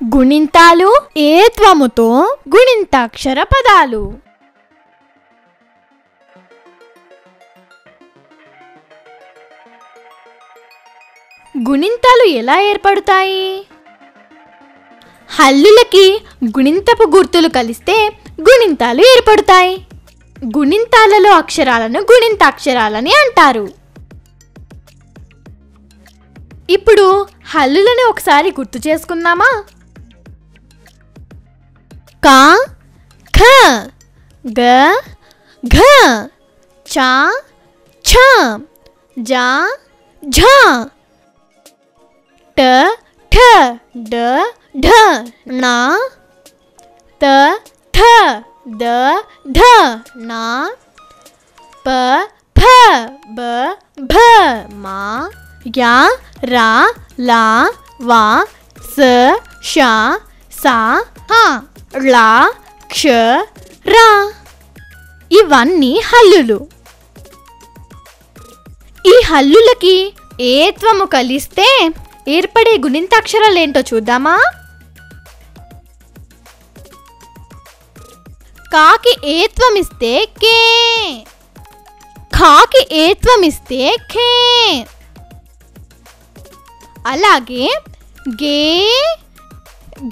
గుణింతాలు ఏత్వముతో గుణింతాక్షర పదాలు. గుణింతాలు ఎలా ఏర్పడతాయి? హల్లులకి గుణింతపు గుర్తులు కలిస్తే గుణింతాలు ఏర్పడతాయి. గుణింతాలలో అక్షరాలను గుణింతాక్షరాలని అంటారు. ఇప్పుడు హల్లులను ఒకసారి గుర్తు చేసుకుందామా? కా, ఖ, గ, ఘ, చ, ఛ, జ, ఝ, ట, ఠ, డ, ఢ, ణ, త, థ, ద, ధ, న, ప, ఫ, బ, భ, మ, య, ర, ల, వ, స, ష, స, హ, ళ, క్ష, ర. ఇవన్నీ హల్లులు. ఈ హల్లులకి ఏత్వము కలిస్తే ఏర్పడే గుణింతాక్షరాలు ఏంటో చూద్దామా? కాకి ఏత్వమిస్తే కే, ఖాకి ఏత్వమిస్తే ఖే. అలాగే గే,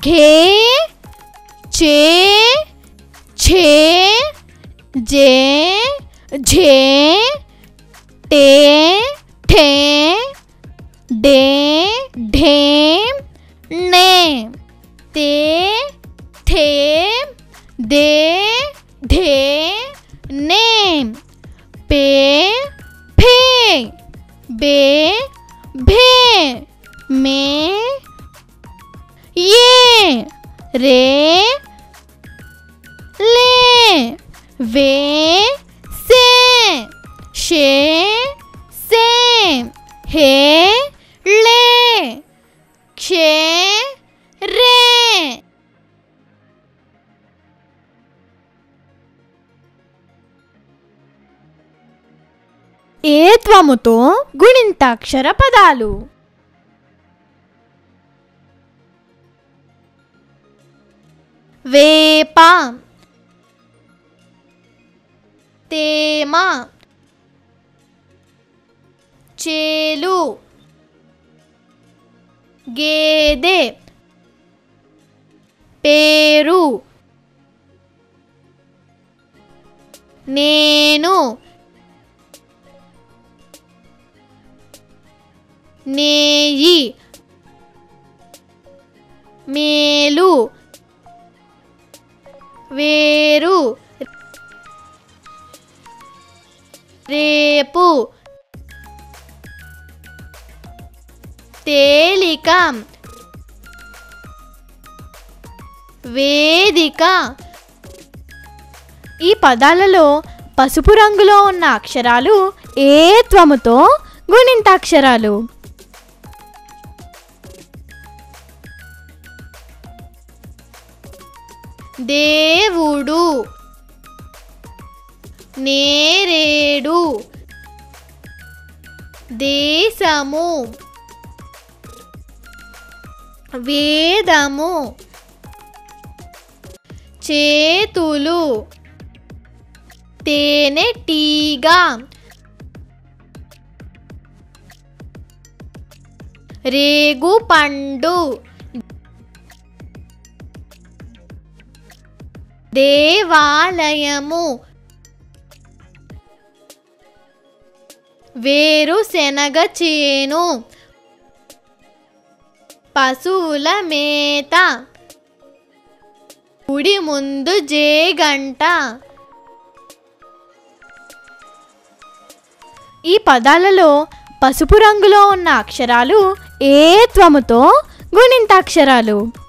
ఘే, చే, ఛే, జే, ఝే, టే, ఠే, డే, ఢే, నే, తే, థే, దే, ధే, నే, పే, ఫే, బే, భే, మే, యే, రే, లే, వే, సే, షే, సే, హే, లే, క్షే, రే. ఏత్వముతో గుణింతాక్షర పదాలు. వేప, తేమ, చేలు, గేదె, పేరు, నేను, నేయి, మేలు, వేరు, రేపు, తేలిక, వేదిక. ఈ పదాలలో పసుపు రంగులో ఉన్న అక్షరాలు ఏత్వముతో గుణింతాక్షరాలు. దేవుడు, నేరేడు, దేశము, వేదము, చేతులు, తేనెటీగ, రేగుపండు, దేవాలయము, వేరుశెనగ చేను, పశువుల మేత, గుడి ముందు జేగంట. ఈ పదాలలో పసుపు రంగులో ఉన్న అక్షరాలు ఏత్వముతో గుణింతాక్షరాలు.